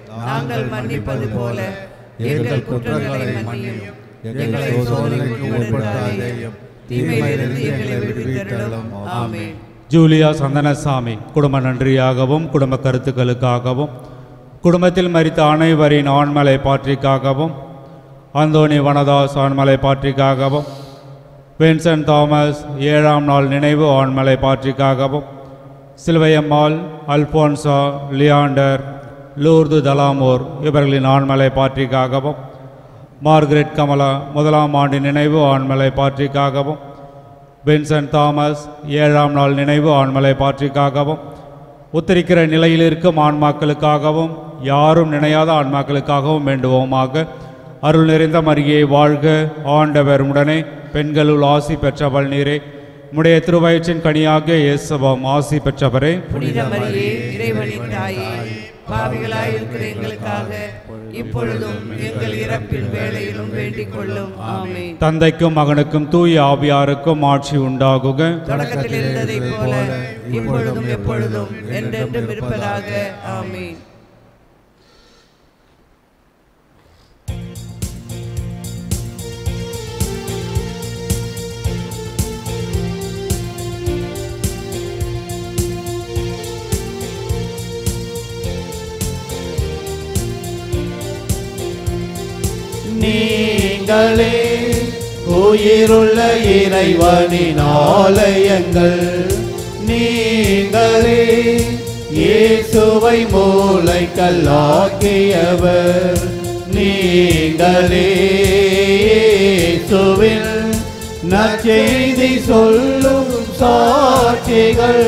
நாங்கள் மன்னிப்பது போல எங்கள் குற்றங்களை மன்னியும். எங்களை சோதனைக்கு உட்படுத்தாதேயும், தீமையிலிருந்து எங்களை விடுவித்தருளும். ஆமென். ஜூலியா சந்தனசாமி குடும்ப நன்றியாகவும் குடும்ப கருத்துக்களுக்காகவும் குடும்பத்தில் மரித்த அனைவரின் ஆண்மலை பாற்றிக்காகவும் அந்தோனி வனதாஸ் ஆண்மலை பாற்றிக்காகவும் வின்சென்ட் தாமஸ் 7ஆம் நாள் நினைவு ஆண்மலை பாற்றிக்காகவும் சிலுவையம்மாள், அல்போன்சா, லியாண்டர், லூர்து தலாமோர் இவர்களின் ஆண்மலை பாற்றிக்காகவும் மார்கரெட் கமலா 1ஆம் ஆண்டு நினைவு ஆண்மலை பாற்றிக்காகவும் வின்சென்ட் தாமஸ் 7ஆம் நாள் நினைவு ஆண்மலை பாற்றிக்காகவும் உத்தரிக்கிற நிலையில் இருக்கும் ஆன்மாக்களுக்காகவும் யாரும் நினையாத ஆன்மாக்களுக்காகவும் வேண்டுவோமாக. அருள் நிறைந்த மரியே வாழ்க, ஆண்டவர் உடனே பெண்களுள் ஆசி பெற்றவள் நீரே, உம்முடைய திருவயிற்றின் கனியாகிய இயேசுவும் ஆசி பெற்றவரே. புனித மரியே, இறைவனின் தாயே, பாவிகளாயிருக்கிற எங்களுக்காக இப்பொழுதும் எங்கள் இறப்பின் வேளையிலும் வேண்டிக் கொள்ளும். ஆமென். தந்தைக்கும் மகனுக்கும் தூய ஆவியாருக்கும் ஆட்சி உண்டாகுக. தொடக்கத்தில் இருந்ததைப் போல இப்பொழுதும் எப்பொழுதும் என்றென்றும் இருப்பதாக. ஆமென். நீங்களே உயிருள்ள இறைவனின் ஆலயங்கள், நீங்களே இயேசுவை மூலைக்கல்லாக்கியவர், நீங்களே இயேசுவின் நற்செய்தி சொல்லும் சாட்சிகள்,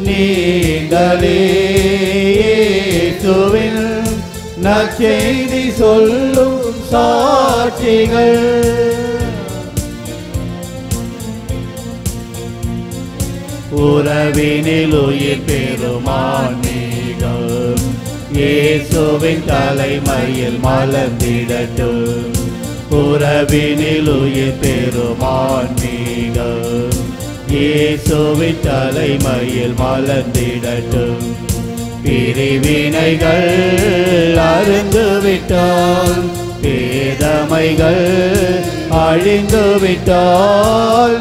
நீங்களே இயேசுவின் நற்செய்தி சொல்லும் சாட்சிகள். உறவினில் உயிர் பெருமானீகம் இயேசுவின் தலைமையில் மலர்ந்திடட்டும். உறவினில் உயிர் பெருமானீகம் இயேசுவின் தலைமையில் மலர்ந்திடட்டும். பிரிவினைகள் அருந்துவிட்டால், பேதமைகள் அழிந்துவிட்டால்,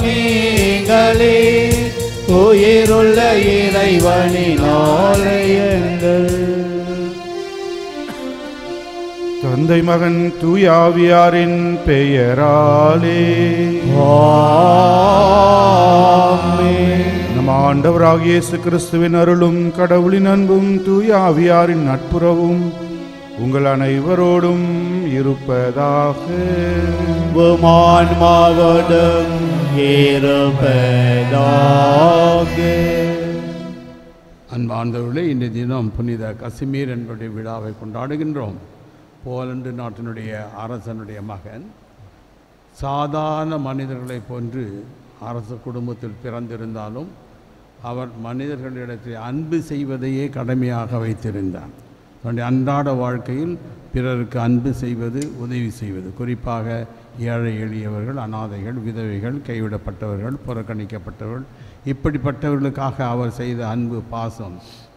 நீங்களே உயிருள்ள இறைவனின் ஆலயங்கள். தந்தை மகன் தூய ஆவியாரின் பெயராலே ஆமென். நம் ஆண்டவராகிய இயேசு கிறிஸ்துவின் அருளும் கடவுளின் அன்பும் தூய ஆவியாரின் நட்புறவும் உங்கள் அனைவரோடும் இருப்பதாக. ஆன்மாவோடும் இருப்பதாக. அன்பார்ந்தவர்களே, இன்றைய தினம் புனித கசிமீர் என்பவருடைய விழாவை கொண்டாடுகின்றோம். போலந்து நாட்டினுடைய அரசனுடைய மகன் சாதாரண மனிதர்களைப் போன்று அரச குடும்பத்தில் பிறந்திருந்தாலும் அவர் மனிதர்களிடத்தில் அன்பு செய்வதையே கடமையாக வைத்திருந்தார். தன்னுடைய அன்றாட வாழ்க்கையில் பிறருக்கு அன்பு செய்வது, உதவி செய்வது, குறிப்பாக ஏழை எளியவர்கள், அனாதைகள், விதவைகள், கைவிடப்பட்டவர்கள், புறக்கணிக்கப்பட்டவர்கள், இப்படிப்பட்டவர்களுக்காக அவர் செய்த அன்பு, பாசம்,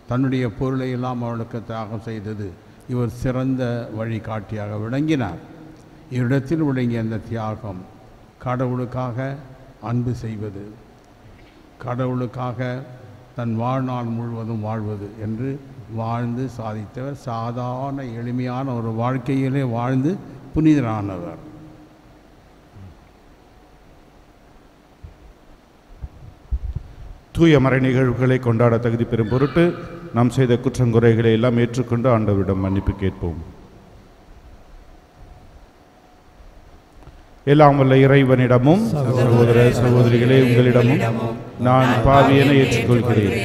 தன்னுடைய பொருளை எல்லாம் அவர்களுக்கு தியாகம் செய்தது. இவர் சிறந்த வழிகாட்டியாக விளங்கினார். இவ்விடத்தில் விளங்கிய அந்த தியாகம், கடவுளுக்காக அன்பு செய்வது, கடவுளுக்காக தன் வாழ்நாள் முழுவதும் வாழ்வது என்று வாழ்ந்து சாதித்தவர். சாதாரண எளிமையான ஒரு வாழ்க்கையிலே வாழ்ந்து புனிதரானவர். தூய மறை நிகழ்வுகளை கொண்டாட தகுதி பெறும் பொருட்டு நாம் செய்த குற்றங்குறைகளை எல்லாம் ஏற்றுக்கொண்டு ஆண்டவரிடம் மன்னிப்பு கேட்போம். எல்லாம் வல்ல இறைவனிடமும் சகோதர சகோதரிகளே உங்களிடமும் நான் பாவியென ஏற்றுக்கொள்கிறேன்.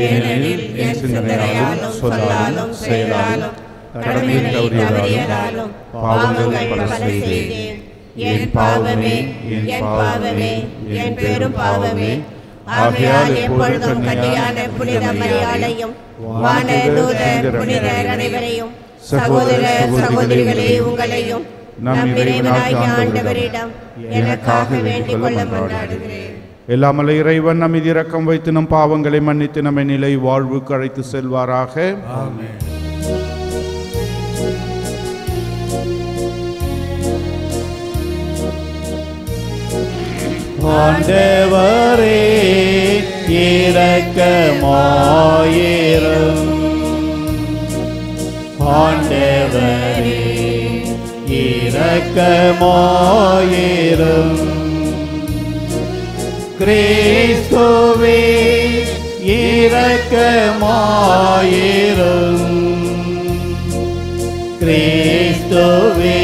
ஏனெனில் என் சிந்தனையாலும் சொல்லாலும் செயலாலும் கடமையில் தவறியதாலும் பாவங்கள் பல செய்தேன். என் பாவமே, என் பாவமே, என் பெரும் பாவமே. ஆகையால் எப்பொழுதும் கன்னியான புனித மரியாதையும் வானதூதர் புனிதர் அனைவரையும் சகோதர சகோதரிகளே உங்களையும் நம் இறைவனாகிய ஆண்டவரிடம் எனக்காக வேண்டிக் கொள்ள மன்றாடுகிறேன். எல்லாமல்ல இறைவன் நம் மீது இரக்கம் வைத்து நம் பாவங்களை மன்னித்து நம்மை நிலை வாழ்வுக்கு அழைத்து செல்வாராக. ஆண்டவரே இரக்கமாயிரும். ஆண்டவரே இரக்கமாயிரும். கிறிஸ்துவே இரக்கமாயிரும். கிறிஸ்துவே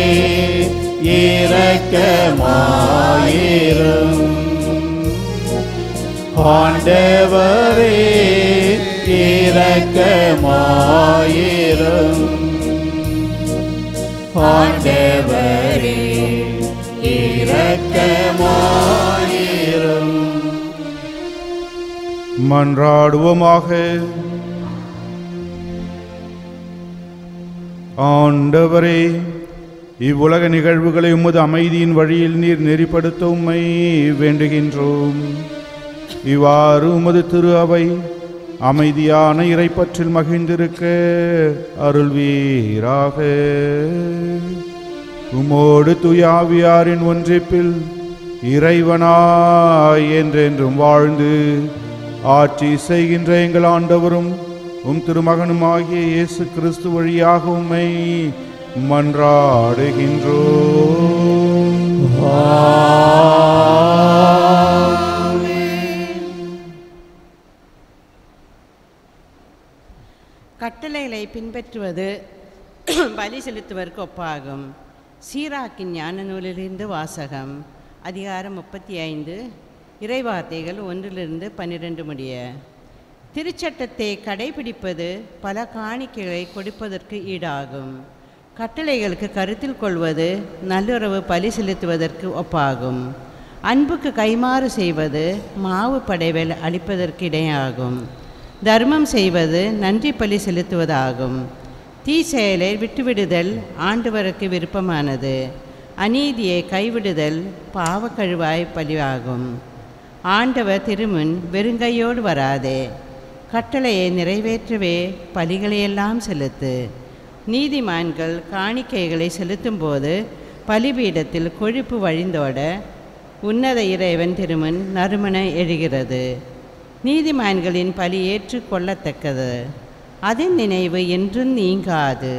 இரக்கமாயிரும். ஆண்டவரே இரக்கமாயிரும். ஆண்டவரே இரக்கமாயிரும். மன்றாடுவோமாக. ஆண்டவரே, இவ்வுலக நிகழ்வுகளை உமது அமைதியின் வழியில் நீர் நெறிப்படுத்த உம்மை வேண்டுகின்றோம். இவ்வாறு உமது திரு அவை அமைதியான இறைப்பற்றில் மகிழ்ந்திருக்க அருள்வீராக. உமோடு தூய ஆவியாரின் ஒன்றிப்பில் இறைவனாய் என்றென்றும் வாழ்ந்து ஆட்சி செய்கின்ற எங்கள் ஆண்டவரும் உம் திருமகனுமாகிய இயேசு கிறிஸ்து வழியாக உம்மை மன்றாடுகின்றோம். கட்டளைகளை பின்பற்றுவது பலி செலுத்துவதற்கு ஒப்பாகும். சீராக்கின் ஞான நூலிலிருந்து வாசகம். அதிகாரம் 35, இறைவார்த்தைகள் 1-12 முடிய. திருச்சட்டத்தை கடைபிடிப்பது பல காணிக்கைகளை கொடுப்பதற்கு ஈடாகும். கட்டளைகளுக்கு கருத்தில் கொள்வது நல்லுறவு பலி செலுத்துவதற்கு ஒப்பாகும். அன்புக்கு கைமாறு செய்வது மாவு படைவல் அளிப்பதற்கு இடையாகும். தர்மம் செய்வது நன்றி பலி செலுத்துவதாகும். தீ செயலை விட்டுவிடுதல் ஆண்டவருக்கு விருப்பமானது. அநீதியை கைவிடுதல் பாவக்கழுவாய் பலியாகும். ஆண்டவர் திருமுன் வெறுங்கையோடு வராதே. கட்டளையை நிறைவேற்றவே பலிகளையெல்லாம் செலுத்து. நீதிமான்கள் காணிக்கைகளை செலுத்தும்போது பலிபீடத்தில் கொழுப்பு வழிந்தோட உன்னத இறைவன் திருமுன் நறுமண எழுகிறது. நீதிமான்களின் பலி ஏற்றுக்கொள்ளத்தக்கது. அதன் நினைவு என்றும் நீங்காது.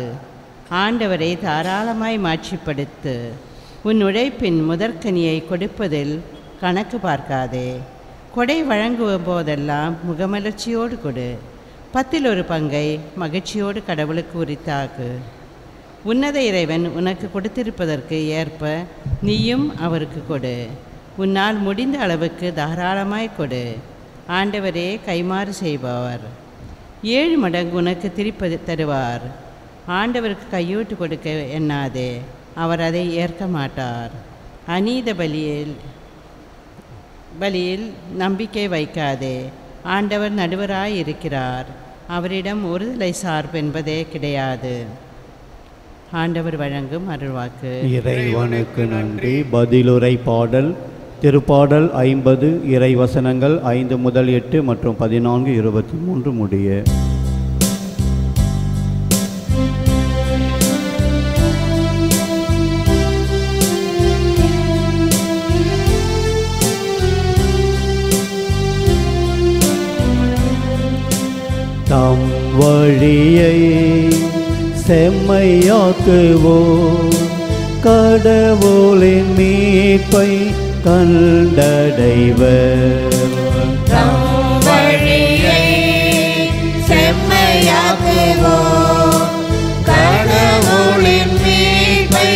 ஆண்டவரை தாராளமாய் மாட்சிப்படுத்து. உன் உழைப்பின் முதற்கனியை கொடுப்பதில் கணக்கு பார்க்காதே. கொடை வழங்குவோம் போதெல்லாம் முகமலர்ச்சியோடு கொடு. 10 பங்கை மகிழ்ச்சியோடு கடவுளுக்கு உரித்தாக்கு. உன்னத இறைவன் உனக்கு கொடுத்திருப்பதற்கு ஏற்ப நீயும் அவருக்கு கொடு. உன்னால் முடிந்த அளவுக்கு தாராளமாய் கொடு. ஆண்டவரே கைமாறு செய்பவர். 7 மடங்கு உனக்கு திருப்பி தருவார். ஆண்டவருக்கு கையூட்டு கொடுக்க எண்ணாதே, அவர் அதை ஏற்க மாட்டார். அநீத பலியில் நம்பிக்கை வைக்காதே. ஆண்டவர் நடுவராய் இருக்கிறார். அவரிடம் ஒருதலை சார்பு என்பதே கிடையாது. ஆண்டவர் வழங்கும் அருள்வாக்கு. இறைவனுக்கு நன்றி. பதிலுரை பாடல். திருப்பாடல் 50, இறைவசனங்கள் 5 முதல் 8 மற்றும் 14, 23 முடிய. தம் வழியை செம்மையாக்குவோம், கடவுளின் மீட்பை கண்டடைவர். தம் வழியை செம்மையாக்குவோம், கடவுளின் மீட்பை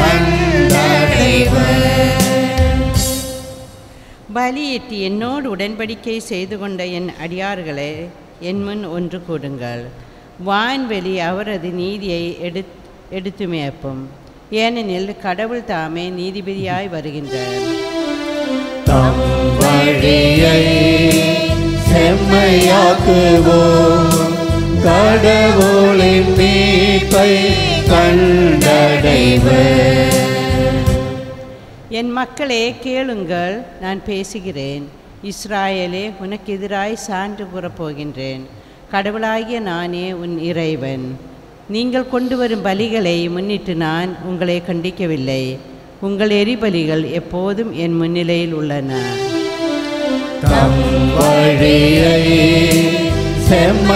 கண்டடைவர். பலியிட்டு என்னோடு உடன்படிக்கை செய்து கொண்ட என் அடியார்களே, என் முன் ஒன்று கூடுங்கள். வான்வெளி அவரது நீதியை எடுத்து மேய்ப்பும். ஏனெனில் கடவுள் தாமே நீதிபதியாய் வருகின்றார். தம் வழியை செம்மையாக்குவோம், கடவுளின் மீட்பை கண்டடைவர். என் மக்களே கேளுங்கள், நான் பேசுகிறேன். இஸ்ராயலே, உனக்கு எதிராய் சான்று கூறப்போகின்றேன். கடவுளாகிய நானே உன் இறைவன். நீங்கள் கொண்டு வரும் பலிகளை முன்னிட்டு நான் உங்களை கண்டிக்கவில்லை. உங்கள் எரிபலிகள் எப்போதும் என் முன்னிலையில் உள்ளன. தம் வழியை செம்மையாக்குவோம்,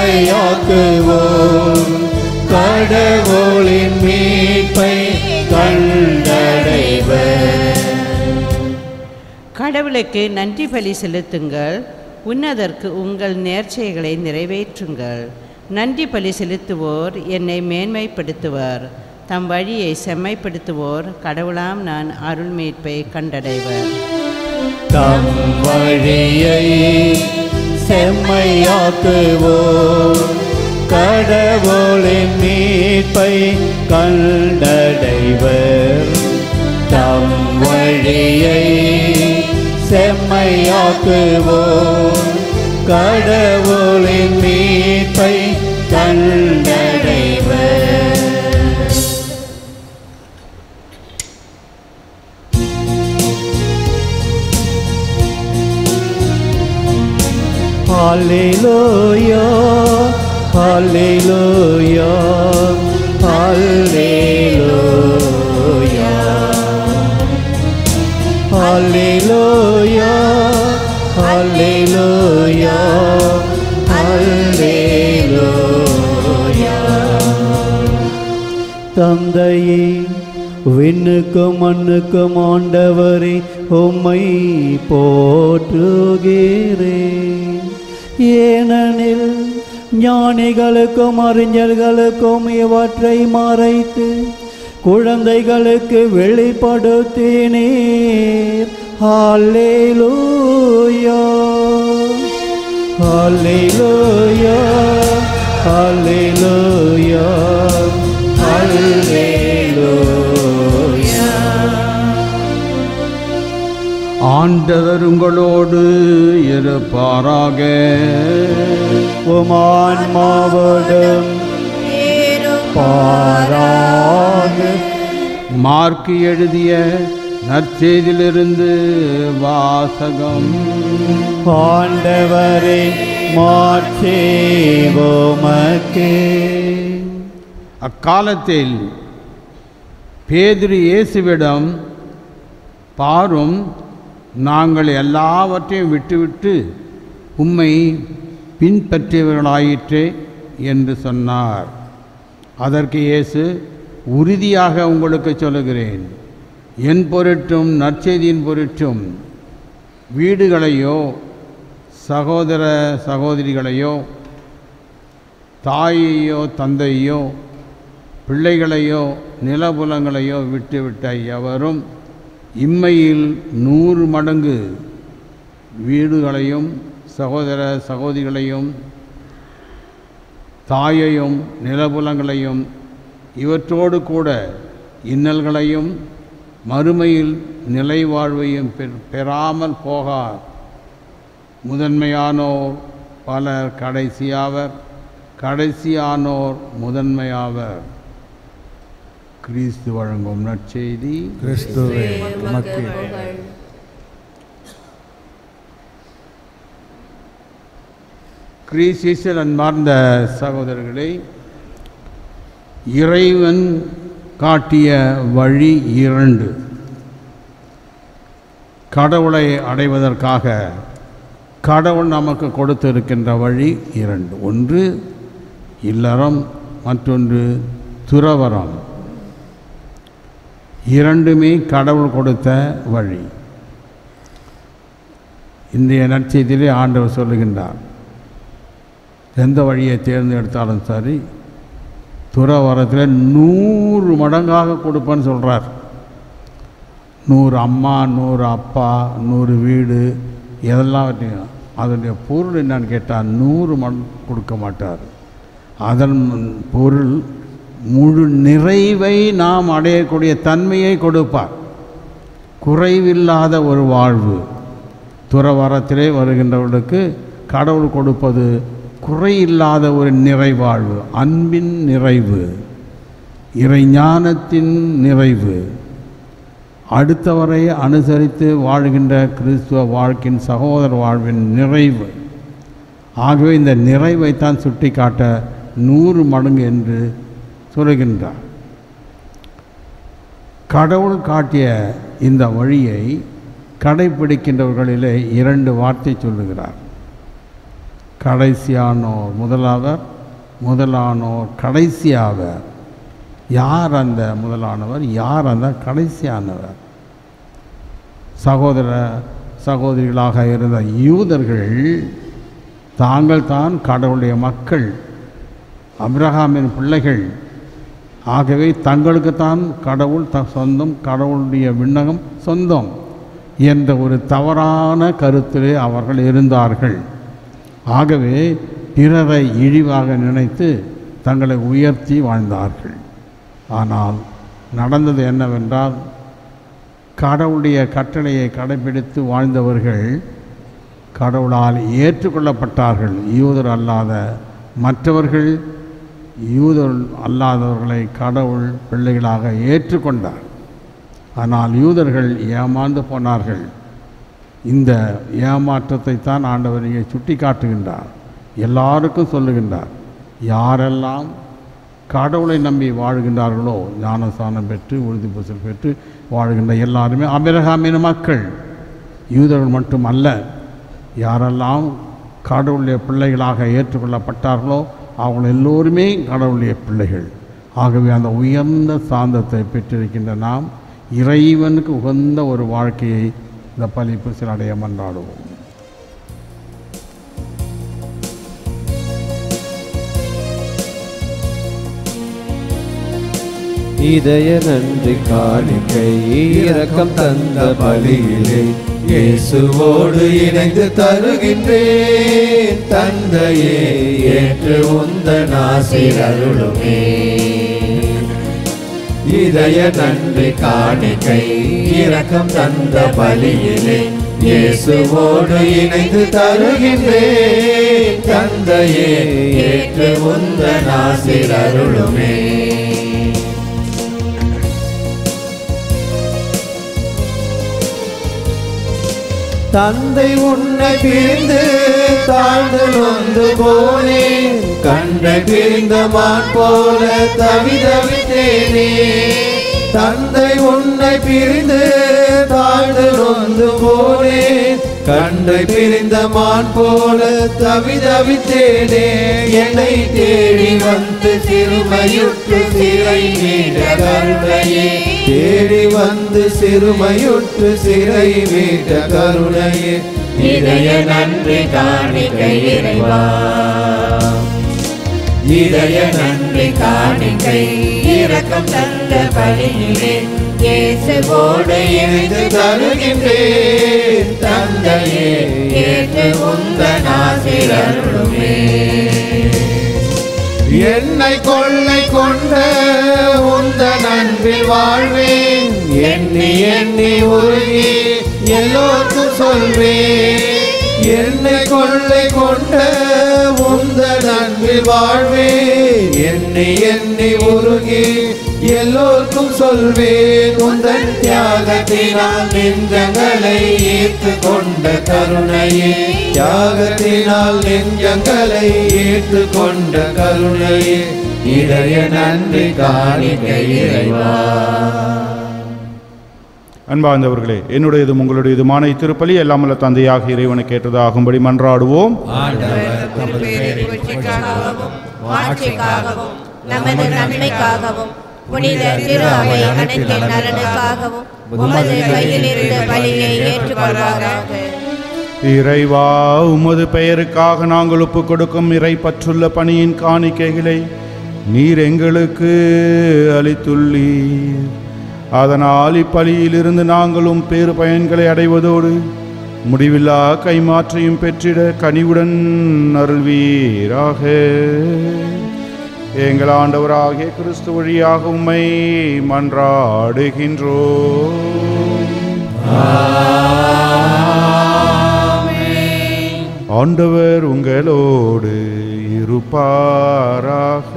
கடவுளின் மீட்பை கண்டடைவர். கடவுளுக்கு நன்றி பலி செலுத்துங்கள், உன்னதற்கு உங்கள் நேர்ச்சைகளை நிறைவேற்றுங்கள். நன்றி பலி செலுத்துவோர் என்னை மேன்மைப்படுத்துவர், தம் வழியை செம்மைப்படுத்துவோர் கடவுளாம் நான் அருள் மீட்பை கண்டடைவர். தம் வழியை செம்மையாக்குவோம், கடவுளின் மீட்பை கண்டடைவர். தம் வழியை செம்மையாக்குவோம், கடவுளின் மீட்பை கண்டடைவர். Hallelujah, Hallelujah, Hallelujah, Hallelujah, Hallelujah, Hallelujah. தந்தையே, விண்ணுக்கும் மண்ணுக்கும் ஆண்டவரே, உம்மை போற்றுகிறேன். ஏனெனில் ஞானிகளுக்கும் அறிஞர்களுக்கும் இவற்றை மறைத்து குழந்தைகளுக்கு வெளிப்படுத்தினீர். ஹல்லேலூயா, ஹல்லேலூயா, ஹல்லேலூயா, ஹல்லேலூயா. ஆண்டவர் உங்களோடு இருப்பாராக. உமான்மாவோடும் பாராக. மார்க்கு எழுதிய நற்செய்தியிலிருந்து வாசகம். ஆண்டவரே, மாட்சி உமக்கே. அக்காலத்தில் பேதுரு இயேசுவிடம், பாரும், நாங்கள் எல்லாவற்றையும் விட்டுவிட்டு உம்மை பின்பற்றியவர்களாயிற்றே என்று சொன்னார். அதற்கு இயேசு, உறுதியாக உங்களுக்கு சொல்லுகிறேன், என் பொருட்டும் நற்செய்தியின் பொருட்டும் வீடுகளையோ சகோதர சகோதரிகளையோ தாயையோ தந்தையோ பிள்ளைகளையோ நிலபுலங்களையோ விட்டுவிட்ட எவரும் இம்மையில் 100 மடங்கு வீடுகளையும் சகோதர சகோதரிகளையும் தாயையும் நிலபுலங்களையும் இவற்றோடு கூட இன்னல்களையும் மறுமையில் நிலைவாழ்வையும் பெறாமல் போகார். முதன்மையானோர் பலர் கடைசியாவர், கடைசியானோர் முதன்மையாவர். கிறிஸ்து வழங்கும் நற்செய்தி. கிறிஸ்துவே உமக்கு கிறிஸ்துவில் அன்பார்ந்த சகோதரர்களே, இறைவன் காட்டிய வழி 2. கடவுளை அடைவதற்காக கடவுள் நமக்கு கொடுத்திருக்கின்ற வழி 2. ஒன்று இல்லறம், மற்றொன்று துறவறம். இரண்டுமே கடவுள் கொடுத்த வழி. இன்றைய நற்செய்தியிலே ஆண்டவர் சொல்லுகின்றார், எந்த வழியை தேர்ந்தெடுத்தாலும் சரி, துறவரத்தில் 100 மடங்காக கொடுப்பேன்னு சொல்கிறார். 100 அம்மா, 100 அப்பா, 100 வீடு, எதெல்லாம் அதனுடைய பொருள் என்னன்னு கேட்டால் 100 மடங்கு கொடுக்க மாட்டார். அதன் பொருள் முழு நிறைவை நாம் அடையக்கூடிய தன்மையை கொடுப்பார். குறைவில்லாத ஒரு வாழ்வு. துறவரத்திலே வருகின்றவர்களுக்கு கடவுள் கொடுப்பது குறையில்லாத ஒரு நிறைவாழ்வு, அன்பின் நிறைவு, இறைஞானத்தின் நிறைவு, அடுத்தவரை அனுசரித்து வாழ்கின்ற கிறிஸ்துவ வாழ்க்கையின் சகோதர வாழ்வின் நிறைவு. ஆகவே இந்த நிறைவைத்தான் சுட்டி காட்ட 100 மடங்கு என்று சொல்லுகின்றார். கடவுள் காட்டிய இந்த வழியை கடைப்பிடிக்கின்றவர்களிலே 2 வார்த்தை சொல்லுகிறார். கடைசியானோர் முதலாவர், முதலானோர் கடைசியாவர். யார் அந்த முதலானவர், யார் அந்த கடைசியானவர்? சகோதர சகோதரிகளாக இருந்த யூதர்கள் தாங்கள் தான் கடவுளுடைய மக்கள், அபிரகாமின் பிள்ளைகள். ஆகவே தங்களுக்குத்தான் கடவுள் சொந்தம், கடவுளுடைய விண்ணகம் சொந்தம் என்ற ஒரு தவறான கருத்திலே அவர்கள் இருந்தார்கள். ஆகவே பிறரை இழிவாக நினைத்து தங்களை உயர்த்தி வாழ்ந்தார்கள். ஆனால் நடந்தது என்னவென்றால், கடவுளுடைய கட்டளையை கடைபிடித்து வாழ்ந்தவர்கள் கடவுளால் ஏற்றுக்கொள்ளப்பட்டார்கள். யூதர் அல்லாத மற்றவர்கள் யூதர் அல்லாதவர்களை கடவுள் பிள்ளைகளாக ஏற்றுக்கொண்டார். ஆனால் யூதர்கள் ஏமாந்து போனார்கள். இந்த ஏமாற்றத்தை தான் ஆண்டவர் இங்கே சுட்டி காட்டுகின்றார். எல்லாருக்கும் சொல்லுகின்றார், யாரெல்லாம் கடவுளை நம்பி வாழ்கின்றார்களோ, ஞானஸ்தானம் பெற்று உறுதி பூசல் பெற்று வாழ்கின்ற எல்லாருமே அபிரகாமின் மக்கள், யூதர்கள் மட்டும் அல்ல. யாரெல்லாம் கடவுளுடைய பிள்ளைகளாக ஏற்றுக்கொள்ளப்பட்டார்களோ அவங்க எல்லோருமே கடவுளுடைய பிள்ளைகள். ஆகவே அந்த உயர்ந்த சாந்தத்தை பெற்றிருக்கின்ற நாம் இறைவனுக்கு உகந்த ஒரு வாழ்க்கையை இந்த பலிப்பூசல் அடைய மன்றாடுவோம். இதய நன்றி காணிக்கை இரக்கம் தந்த பலியிலே இயேசுவோடு இணைந்து தருகின்றேன். தந்தையே ஏற்று உந்தன் ஆசீர் அருளுமே. இதய நன்றி காணிக்கை இரக்கம் தந்த பலியிலே இயேசுவோடு இணைந்து தருகின்றேன். தந்தையே ஏற்று உந்தன் ஆசீர் அருளுமே. தந்தை உன்னை பிரிந்து தாழ்ந்து நொந்து போனேன். கண்டை பிரிந்த மான் போல தவிதவித்தேனே. தந்தை உன்னை பிரிந்து தாழ்ந்து நொந்து போனேன். கண்டை பிரிந்த மான் போல தவிதவித்தேனே. என்னை தேடி வந்து சிறுமையுற்று சிறை மீட்ட கருணையே. தேடி வந்து சிறுமையுற்று சிறை மீட்ட கருணையே. இதய நன்றி காணிக்கை இறைவா. இதய நன்றி காணிக்கை இரக்கம் தந்த பலியிலே இயேசுவோடு இணைந்து தருகின்றேன். தந்தையே ஏற்று உந்தன் ஆசீர் அருளுமே. என்னை கொள்ளை கொண்ட உந்தன் அன்பில் வாழ்வேன். எண்ணி எண்ணி உருகி எல்லோருக்கும் சொல்வேன். என்னை கொள்ளை கொண்ட உந்தன் அன்பில் வாழ்வேன். எண்ணி எண்ணி உருகி எல்லோருக்கும் சொல்வேன். உந்தன் தியாகத்தினால் நெஞ்சங்களை ஈர்த்து கொண்ட கருணையே. தியாகத்தினால் நெஞ்சங்களை ஈர்த்து கொண்ட கருணையே. இதய நன்றி காணிக்கை இறைவா. அன்பார்ந்தவர்களே, என்னுடையதும் உங்களுடையதுமான இத்திருப்பலி எல்லாமல்ல தந்தையாக இறைவனை கேட்டதாகும்படி மன்றாடுவோம். நமது நன்மைக்காகவும் புனித திரு அவை அனைத்து நலனுக்காகவும் உமது கையிலிருந்து பலியை ஏற்றுக்கொள்வாராக. இறைவா, உமது பெயருக்காக நாங்கள் ஒப்புக் கொடுக்கும் இறை பற்றுள்ள பணியின் காணிக்கைகளை நீர் எங்களுக்கு அளித்துள்ளீர். அதனால் இப்பலியிலிருந்து நாங்களும் பேறு பயன்களை அடைவதோடு முடிவில்லா கைமாற்றையும் பெற்றிட கனிவுடன் அருள்வீராக. எங்கள் ஆண்டவராகிய கிறிஸ்து வழியாக உம்மை மன்றாடுகின்றோம். ஆண்டவர் உங்களோடு இருப்பாராக.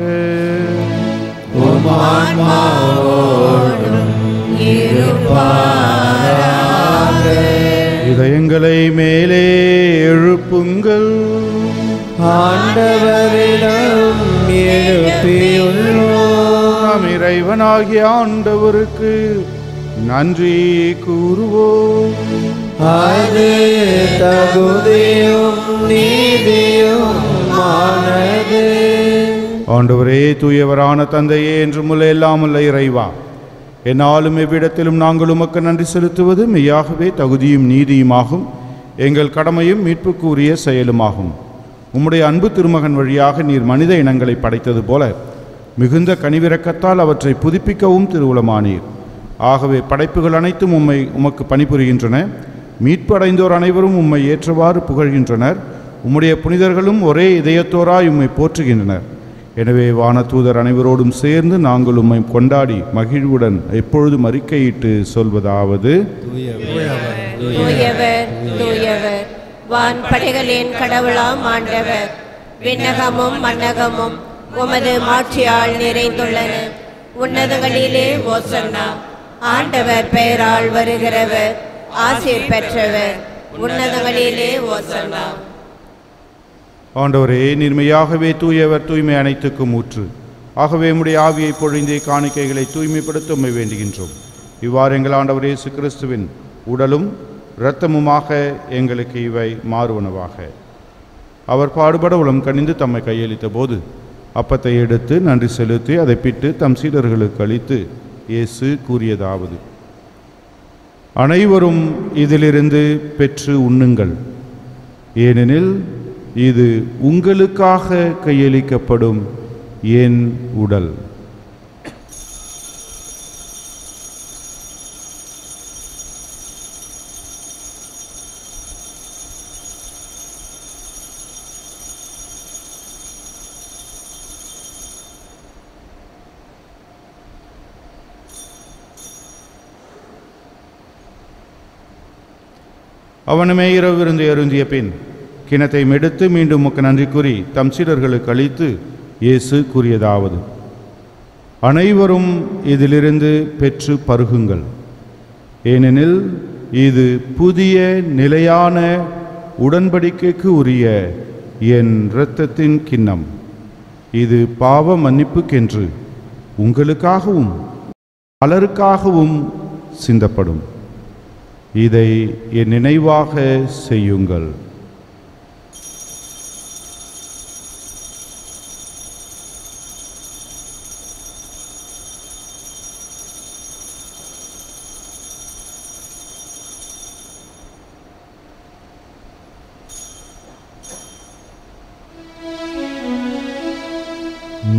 இதயங்களை மேலே எழுப்புங்கள். ஆண்டவரிடம் எழுப்பியுள்ளோம். இறைவனாகிய ஆண்டவருக்கு நன்றி கூறுவோம். அது தகுதியும் நீதியும் ஆனது. ஆண்டவரே, தூயவரான தந்தையே, என்றும் உள்ள எல்லாம் உள்ள இறைவா, என்னாலும் எவ்விடத்திலும் நாங்கள் உமக்கு நன்றி செலுத்துவது மெய்யாகவே தகுதியும் நீதியுமாகும், எங்கள் கடமையும் மீட்புக்குரிய செயலுமாகும். உம்முடைய அன்பு திருமகன் வழியாக நீர் மனித இனங்களை படைத்தது போல மிகுந்த கனிவிரக்கத்தால் அவற்றை புதுப்பிக்கவும் திருவுளமானீர். ஆகவே படைப்புகள் அனைத்தும் உமக்கு பணிபுரிகின்றன. மீட்பு அடைந்தோர் அனைவரும் உம்மை ஏற்றவாறு புகழ்கின்றனர். உம்முடைய புனிதர்களும் ஒரே இதயத்தோராய் உம்மை போற்றுகின்றனர். எனவே வானதூதர் அனைவரோடும் சேர்ந்து நாங்கள் உம்மை கொண்டாடி மகிழ்வுடன் எப்பொழுதும் அறிக்கையிட்டு சொல்வதாவது: தூயவர் தூயவர், வான் படைகளின் கடவுளாம் ஆண்டவர். விண்ணகமும் மண்ணகமும் உமது மாட்சியால் நிறைந்துள்ளன. உன்னதங்களிலே ஓசன்னா. ஆண்டவர் பெயரால் வருகிறவர் ஆசீர் பெற்றவர். உன்னதங்களிலே ஓசன்னா. ஆண்டவரே, நீர்மையாகவே தூயவர், தூய்மை அனைத்துக்கும் ஊற்று. ஆகவே உம்முடைய ஆவியை பொழிந்தே காணிக்கைகளை தூய்மைப்படுத்த உம்மை வேண்டுகின்றோம். இவ்வாறு எங்கள் ஆண்டவர் இயேசு கிறிஸ்துவின் உடலும் இரத்தமுமாக எங்களுக்கு இவை மாறுவனவாக. அவர் பாடுபட உளம் கனிந்து தம்மை கையளித்த போது அப்பத்தை எடுத்து நன்றி செலுத்தி அதை பிட்டு தம் சீடர்களுக்கு அளித்து இயேசு கூறியதாவது: அனைவரும் இதிலிருந்து பெற்று உண்ணுங்கள், ஏனெனில் இது உங்களுக்காக கையளிக்கப்படும் என் உடல். அவனுமே இரவு விருந்து அருந்திய பின் கிணத்தை மெடுத்து மீண்டும் உமக்கு நன்றி கூறி தம் சீடர்களுக்கு அளித்து இயேசு கூறியதாவது: அனைவரும் இதிலிருந்து பெற்று பருகுங்கள், ஏனெனில் இது புதிய நிலையான உடன்படிக்கைக்கு உரிய என் இரத்தத்தின் கிண்ணம். இது பாவ மன்னிப்புக்கென்று உங்களுக்காகவும் பலருக்காகவும் சிந்தப்படும். இதை என் நினைவாக செய்யுங்கள்.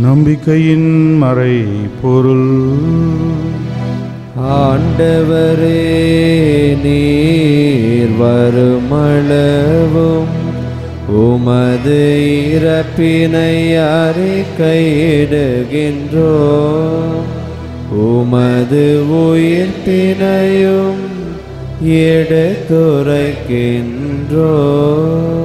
நம்பிக்கையின் மறை பொருள். ஆண்டவரே, நீர் வருமளவும் உமது இறப்பினை அறிக்கையிடுகின்றோம், உமது உயிர்ப்பினையும் எடுத்துரைக்கின்றோம்.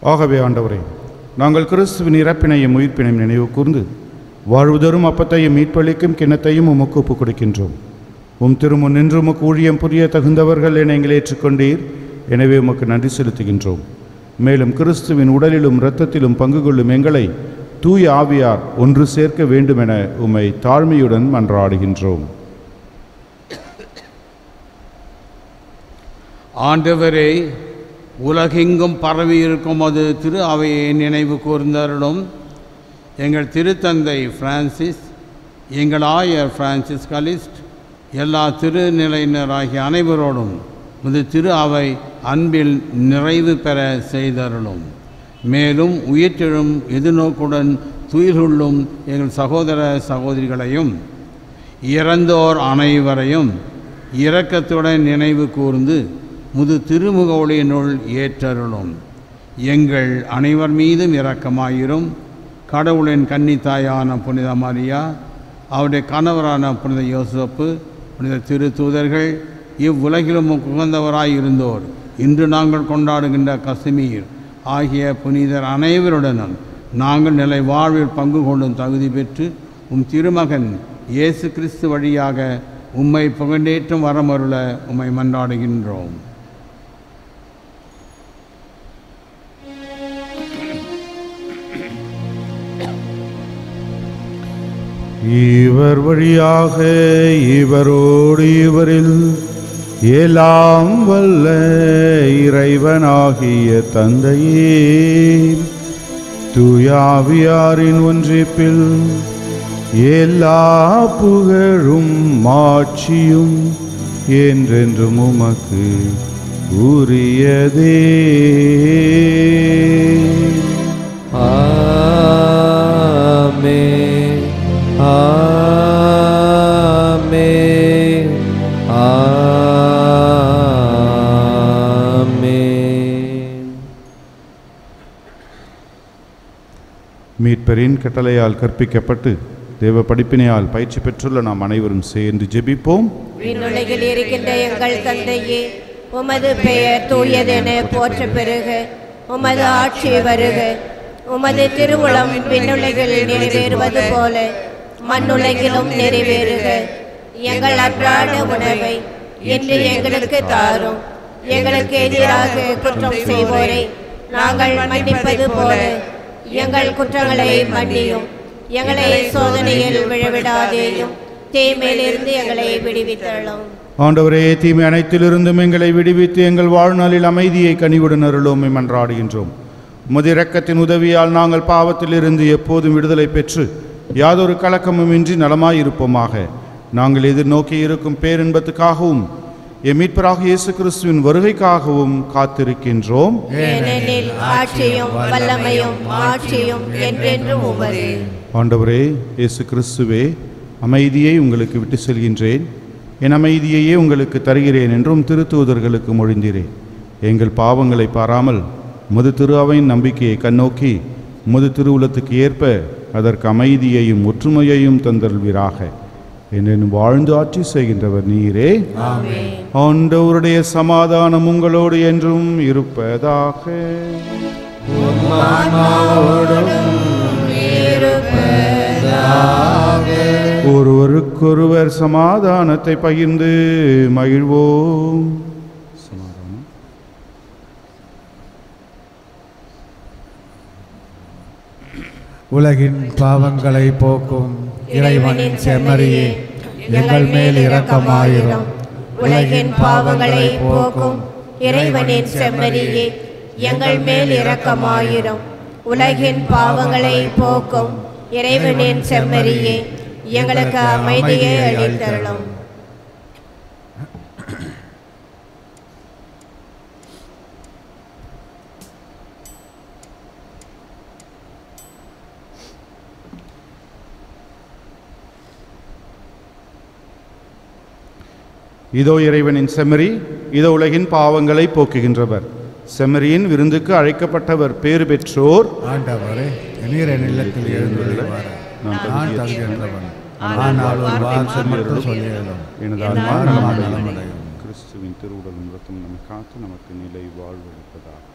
ஆகவே ஆண்டவரே, நாங்கள் கிறிஸ்துவின் இறப்பினையும் உயிர்ப்பினையும் நினைவு கூர்ந்து வாழ்வுதரும் அப்பத்தையும் மீட்பளிக்கும் கிண்ணத்தையும் உமக்கு ஒப்புக் கொடுக்கின்றோம். உம் திருமுன் நின்று உமக்கு ஊழியம் புரிய தகுந்தவர்கள் என எங்களை ஏற்றுக்கொண்டீர். எனவே உமக்கு நன்றி செலுத்துகின்றோம். மேலும் கிறிஸ்துவின் உடலிலும் இரத்தத்திலும் பங்கு கொள்ளும் எங்களை தூய ஆவியார் ஒன்று சேர்க்க வேண்டுமென உம்மை தாழ்மையுடன் மன்றாடுகின்றோம். ஆண்டவரே, உலகெங்கும் பரவி இருக்கும் அது திரு அவையை நினைவு கூர்ந்தருளும். எங்கள் திருத்தந்தை பிரான்சிஸ், எங்கள் ஆயர் பிரான்சிஸ் கலிஸ்ட், எல்லா திருநிலையினராகிய அனைவரோடும் இது திரு அவை அன்பில் நிறைவு பெற செய்தருளும். மேலும் உயிர்த்தெழும் எதிர்நோக்குடன் துயிலுள்ளும் எங்கள் சகோதர சகோதரிகளையும் இறந்தோர் அனைவரையும் இரக்கத்துடன் நினைவு கூர்ந்து முது திருமுக ஒளியினுள் ஏற்றருளும். எங்கள் அனைவர் மீதும் இரக்கமாயிரும். கடவுளின் கன்னித்தாயான புனித மரியா, அவருடைய கணவரான புனித யோசப்பு, புனித திரு தூதர்கள், இவ்வுலகிலும் உகந்தவராயிருந்தோர், இன்று நாங்கள் கொண்டாடுகின்ற கசிமீர் ஆகிய புனிதர் அனைவருடனும் நாங்கள் நிலை வாழ்வில் பங்கு கொள்ளும் தகுதி பெற்று உம் திருமகன் இயேசு கிறிஸ்து வழியாக உம்மை புகழேற்றும் வரமருள உம்மை மன்றாடுகின்றோம். இவர் வழியாக இவரோடு இவரில் எல்லாம் வல்ல இறைவனாகிய தந்தையே, தூயாவியாரின் ஒன்றிப்பில் எல்லா புகழும் மாட்சியும் என்றென்றும் உமக்கு உரியதே. ஆமென். ஆமென். ஆமென். மீட்பரின் கட்டளையால் கற்பிக்கப்பட்டு தேவ படிப்பினையால் பயிற்சி பெற்றுள்ள நாம் அனைவரும் சேர்ந்து ஜெபிப்போம். விண்ணுலகில் இருக்கின்ற எங்கள் தந்தையே, உமது பெயர் தூயதென போற்ற பெறுக. உமது ஆட்சி வருக. உமது திருவுளம் விண்ணுலகில் நிறைவேறுவது போல மண்ணுலகிலும் நிறைவேறுக. எங்கள் அன்றாட உணவை இன்று எங்களுக்கு தாரும். எங்களுக்கு எதிராக குற்றம் செய்வோரை நாங்கள் மன்னிப்பது போல எங்கள் குற்றங்களை மன்னியும். எங்களை சோதனையில் விழவிடாதேயும், தீமையிலிருந்து எங்களை விடுவித்தருளும். ஆண்டவரே, தீமை அனைத்திலிருந்தும் எங்களை விடுவித்து எங்கள் வாழ்நாளில் அமைதியை கனிவுடன் அருளும் மன்றாடுகின்றோம். உமது இரக்கத்தின் உதவியால் நாங்கள் பாவத்திலிருந்து எப்போதும் விடுதலை பெற்று யாதொரு கலக்கமும் இன்றி நலமாயிருப்போமாக. நாங்கள் எதிர்நோக்கி இருக்கும் பேரின்பத்துக்காகவும் எம் மீட்பராக இயேசு கிறிஸ்துவின் வருகைக்காகவும் காத்திருக்கின்றோம். ஏனெனில் ஆட்சியும் வல்லமையும் மாட்சியும் என்றென்றும் உமது. ஆண்டவரே இயேசு கிறிஸ்துவே, அமைதியை உங்களுக்கு விட்டு செல்கின்றேன், என் அமைதியையே உங்களுக்கு தருகிறேன் என்றும் திருத்தூதர்களுக்கு மொழிந்தீரேன். எங்கள் பாவங்களை பாராமல் முது திரு அவையின் நம்பிக்கையை கண்ணோக்கி முது திருவுலத்துக்கு ஏற்ப அதற்கு அமைதியையும் ஒற்றுமையையும் தந்தல்வீராக. என்னென்னும் வாழ்ந்து ஆட்சி செய்கின்றவர் நீரே. ஆண்டவருடைய சமாதானம் உங்களோடு என்றும் இருப்பதாக. ஒருவருக்கொருவர் சமாதானத்தை பகிர்ந்து மகிழ்வோம். சமாதானம். உலகின் பாவங்களை போக்கும் இறைவனின் செம்மறியே, எங்கள் மேல் இரக்கமாயிரும். உலகின் பாவங்களை போக்கும் இறைவனின் செம்மறியே, எங்கள் மேல் இரக்கமாயிரும். உலகின் பாவங்களை போக்கும் இறைவனின் செம்மறியே, எங்களுக்கு அமைதியை அளித்தருளும். இதோ இறைவனின் செம்மறி, இதோ உலகின் பாவங்களை போக்குகின்றவர். செம்மறியின் விருந்துக்கு அழைக்கப்பட்டவர் பேறு பெற்றோர். ஆண்டவரே, நீர் என் இல்லத்தில் எழுந்துள்ளார். நான் தகுதியற்றவன், ஆனால் ஒரு வார்த்தை மட்டும் சொல்லியதும் எனது ஆன்மா நலமடையும். கிறிஸ்துவின் திருவுடலும் இரத்தமும் நம்மை காத்து நமக்கு நிலை வாழ்வளிப்பதாக.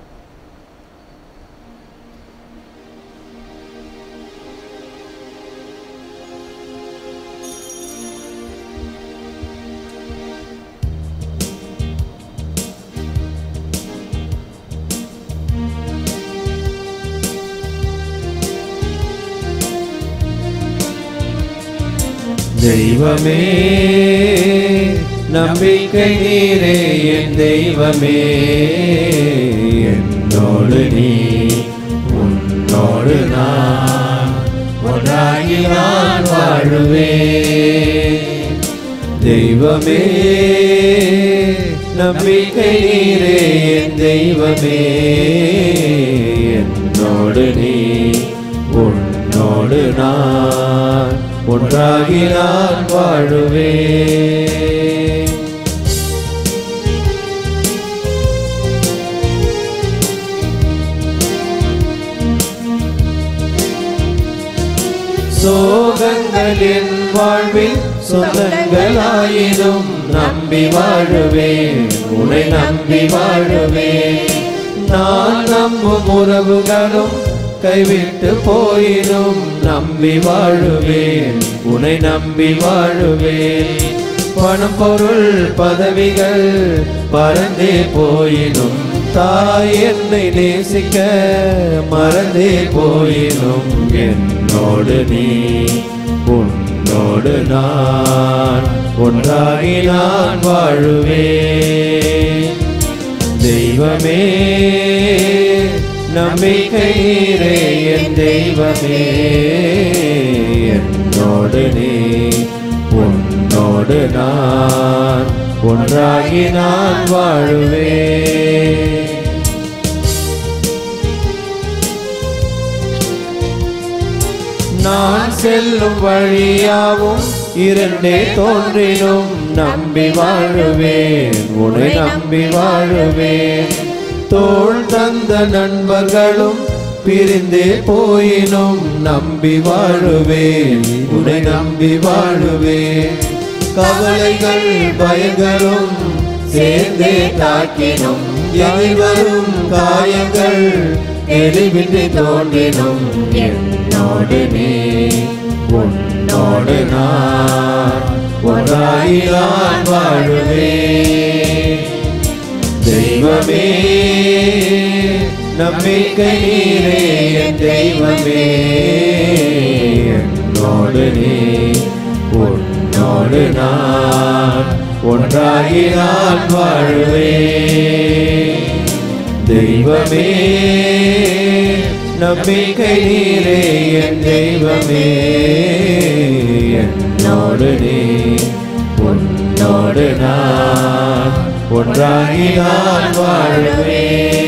தெய்வமே, நம்பிக்கை நீரே என் தெய்வமே, என்னோடு நீ உன்னோடு நான் ஒன்றாகி நான் வாழுவேன். தெய்வமே, நம்பிக்கை நீரே என் தெய்வமே, என்னோடு நீ உன்னோடு நான் ஒன்றாகி நான் வாழுவேன். சோகங்களின் வாழ்வில் சொந்தங்களாயினும் நம்பி வாழுவேன், உன்னை நம்பி வாழுவேன். நான் நம்பும் உறவுகளும் கைவிட்டு போயினும் நம்பி வாழுவேன், உன்னை நம்பி வாழுவேன். பணம் பொருள் பதவிகள் பறந்தே போயினும் தாய் என்னை நேசிக்க மறந்தே போயினும் என்னோடு நீ உன்னோடு நான் ஒன்றாகி நான் வாழுவேன். தெய்வமே நம்பிக்கை நீரே என் தெய்வமே, என்னோடு நீ உன்னோடு நான் ஒன்றாகி நான் வாழுவேன். நான் செல்லும் வழியாவும் இரண்டே தோன்றினும் நம்பி வாழுவேன், உன்னை நம்பி வாழுவேன். தோள் தந்த நண்பர்களும் பிரிந்தே போயினும் நம்பி வாழுவேன், உன்னை நம்பி வாழுவேன். கவலைகள் பயங்களும் சேர்ந்தே தாக்கினும் எதிர்வரும் காயங்கள் எரிவின்றி தோன்றினும் என்னோடு நீ உன்னோடு நான் ஒன்றாகி நான் வாழுவேன். தெய்வமே நம்பிக்கை நீரே என் தெய்வமே, என்னோடு நீ உன்னோடு நான் ஒன்றாகி நான் வாழுவேன். தெய்வமே நம்பிக்கை நீரே என் தெய்வமே, என்னோடு நீ உன்னோடு நான் ஒன்றாகி நான் வாழுவேன்.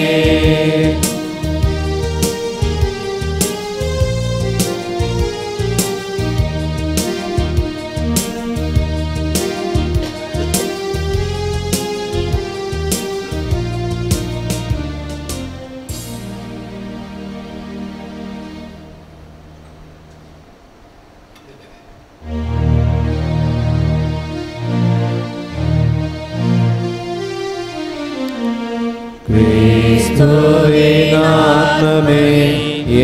கிறிஸ்துவின் ஆத்மமே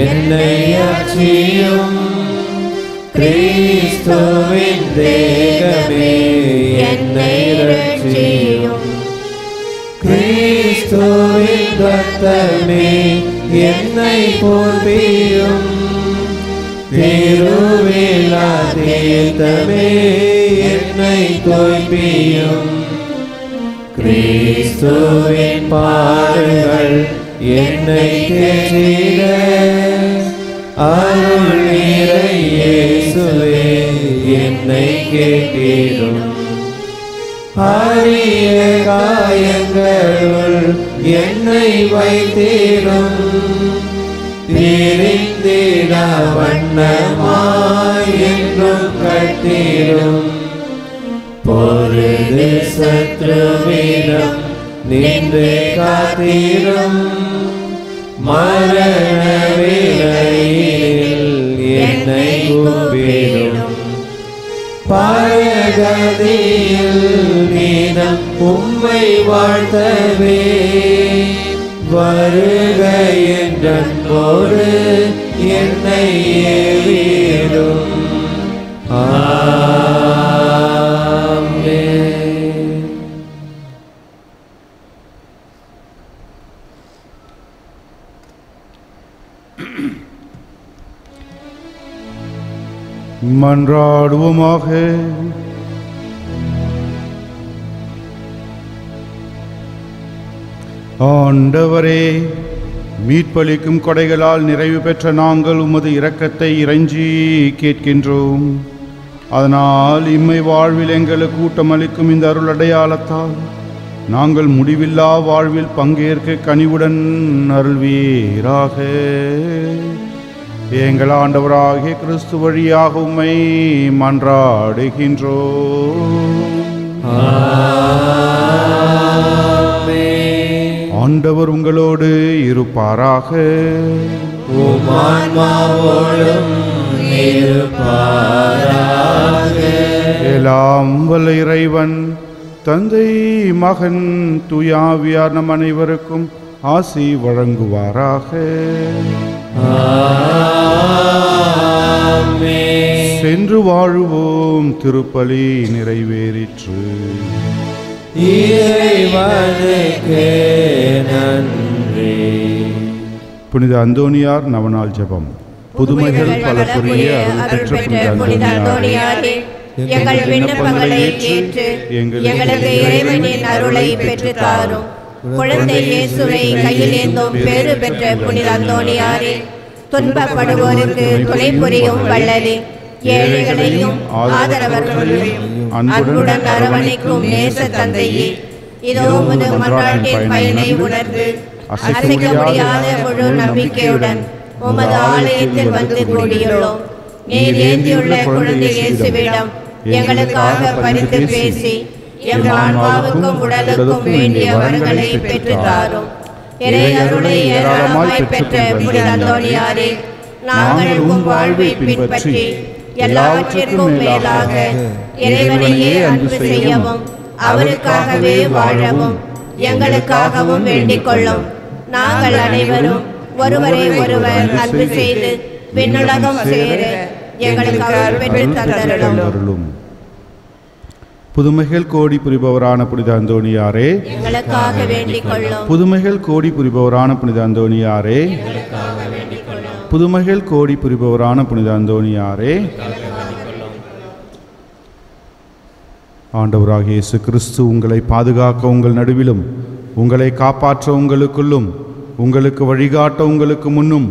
என்னை அச்சியும், கிறிஸ்துவின் தேகமே என்னை ரட்சியும். கிறிஸ்துவின் ரத்தமே என்னை போற்றியும், திருவிழா தீர்த்தமே என்னை தோய்ப்பியும். கிறிஸ்துவின் பாடுகள் என்னை தேற்றிட, அருள் நீரை இயேசுவே என்னை கேட்டிடும். அரிய காயங்களுள் என்னை வைத்தீரும், பிரிந்திட வண்ணமாய் என்றும் கட்டீரும். பொருது சத்ருவிடம் நின்று காத்தீரும், மரண வேளையில் என்னை கூப்பிடும். பரகதியில் நீனம் உம்மை வாழ்த்தவே, வருக என்றன்போடு என்னை ஏவிடும். மன்றாடுவோமாக. ஆண்டவரே, மீட்பளிக்கும் கொடைகளால் நிறைவு பெற்ற நாங்கள் உமது இரக்கத்தை இறைஞ்சி கேட்கின்றோம். அதனால் இம்மை வாழ்வில் எங்களுக்கு ஊட்டமளிக்கும் இந்த அருள் அடையாளத்தால் நாங்கள் முடிவில்லா வாழ்வில் பங்கேற்க கனிவுடன் அருள்வீராக. எங்கள் ஆண்டவராகிய கிறிஸ்து வழியாக உம்மை மன்றாடுகின்றோம். ஆண்டவர் உங்களோடு இருப்பாராக. எல்லாம் வல்ல இறைவன் தந்தை, மகன், தூய ஆவியார் நம் அனைவருக்கும் ஆசி வழங்குவாராக. சென்று வாழுவோம். திருப்பலி நிறைவேறிற்று. இறைவனுக்கு நன்றி. புனித அந்தோனியார் நவநாள் ஜெபம். புதுமைகள் பல புரிய அருள் பெற்ற புனித அந்தோனியாரே, எங்கள் விண்ணப்பங்களை ஏற்று எங்களுக்கு இறைவனின் அருளை பெற்று தாரும். குழந்தை இயேசுவை கையில் ஏந்தும் பேறு பெற்ற புனித அந்தோனியாரே, துன்பப்படுவோருக்கு துணை புரியும் வள்ளலே, ஏழைகளையும் ஆதரவர்களையும் அன்புடன் அரவணைக்கும் நேச தந்தையே, இதோ உமது மன்றாட்டின் பயனை உணர்ந்து அசைக்க முடியாத முழு நம்பிக்கையுடன் உமது ஆலயத்தில் வந்து கூடியுள்ளோம். நீர் ஏந்தியுள்ள குழந்தை இயேசுவிடம் எங்களுக்காக பரிந்து பேசி எங்கள் ஆன்மாவுக்கும் உடலுக்கும் வேண்டிய வரங்களை பெற்று தாரும். இறை அருளை ஏராளமாய் பெற்ற புனித அந்தோனியாரே, நாங்கள் உம் வாழ்வை பின்பற்றி எல்லாவற்றிற்கும் மேலாக இறைவனையே அன்பு செய்யவும் அவருக்காகவே வாழவும் எங்களுக்காகவும் வேண்டிக் கொள்ளும். நாங்கள் அனைவரும் ஒருவரை ஒருவர் அன்பு செய்து விண்ணுலகம் சேர எங்களுக்கு அருள் பெற்று தந்தருளும். புதுமைகள் கோடி புரிபவரான புனித அந்தோனியாரே, எங்களுக்காக வேண்டிக் கொள்ளும். புதுமைகள் கோடி புரிபவரான புனித அந்தோனியாரே, புதுமைகள் கோடி புரிபவரான புனித அந்தோனியாரே, ஆண்டவராகிய இயேசு கிறிஸ்து உங்களை பாதுகாக்க உங்கள் நடுவிலும், உங்களை காப்பாற்ற உங்களுக்குள்ளும், உங்களுக்கு வழிகாட்ட உங்களுக்கு முன்னும்,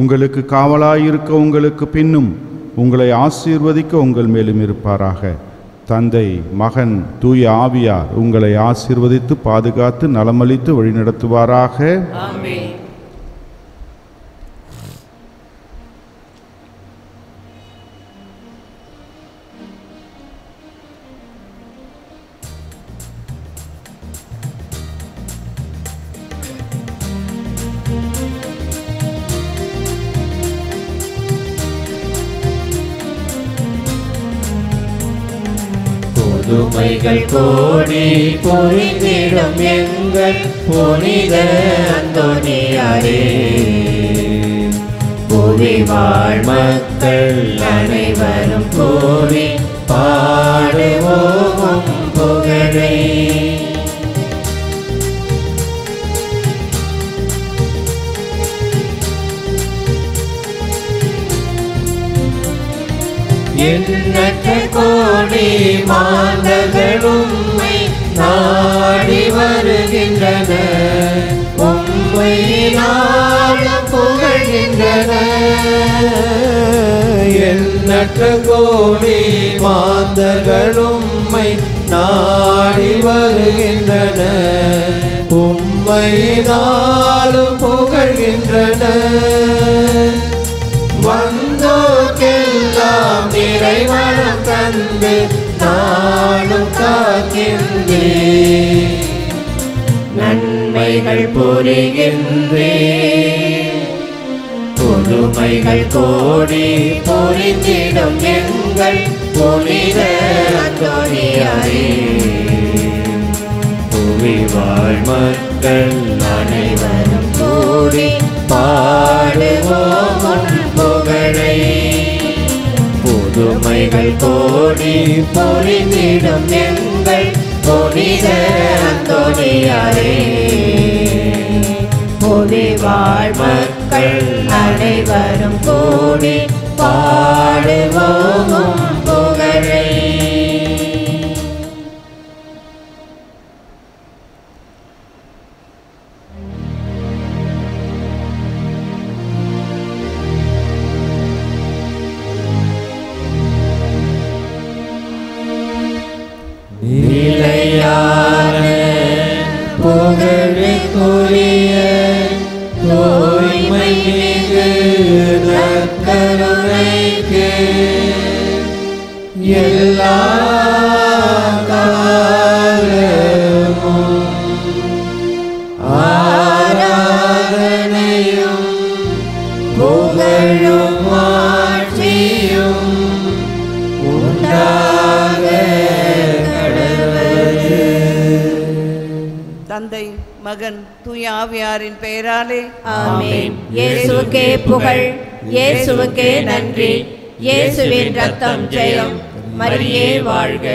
உங்களுக்கு காவலாயிருக்க உங்களுக்கு பின்னும், உங்களை ஆசீர்வதிக்க உங்கள் மேலும் இருப்பாராக. தந்தை, மகன், தூய ஆவியார் உங்களை ஆசீர்வதித்து பாதுகாத்து நலமளித்து வழிநடத்துவாராக. ஆமென். புதுமைகள் கோடி பொழிந்திடும் எங்கள் புனித அந்தோனியாரே, புவி வாழ் மக்கள் அனைவரும் கூடி பாடுவோம் புகழை. எண்ணற்ற கோடி மாந்தர்கள் உம்மை நாடி வருகின்றனர், உம்மை நாளும் புகழ்கின்றனர். எண்ணற்ற கோடி மாந்தர்கள் உம்மை நாடி வருகின்றனர், உம்மை நாளும் புகழ்கின்றனர். வந்தோர்க்கெல்லாம் இறைவனம் தந்து நாளும் காக்கின்றே, நன்மைகள் புரிகின்றே. புதுமைகள் கோடி புரிந்திடும் எங்கள் புனித அந்தோனியாரே, புவி வாழ் மக்கள் அனைவரும் கூடி பாடுவோம் உன் புகழை. புதுமைகள் கோடி பொழிந்திடும் எங்கள் புனித அந்தோனியாரே, புவி வாழ் மக்கள் அனைவரும் கூடி பாடுவோம் உன் புகழை. நிலையான புகழுக்குரிய தூய்மை மிகு நற்கருணைக்கு எல்லா தந்தை மகன் தூய ஆவியாரின் பெயராலே ஆமென். இயேசுவுக்கே புகழ், இயேசுவுக்கே நன்றி. இயேசுவின் ரத்தம் ஜெயம். மரியே வாழ்க.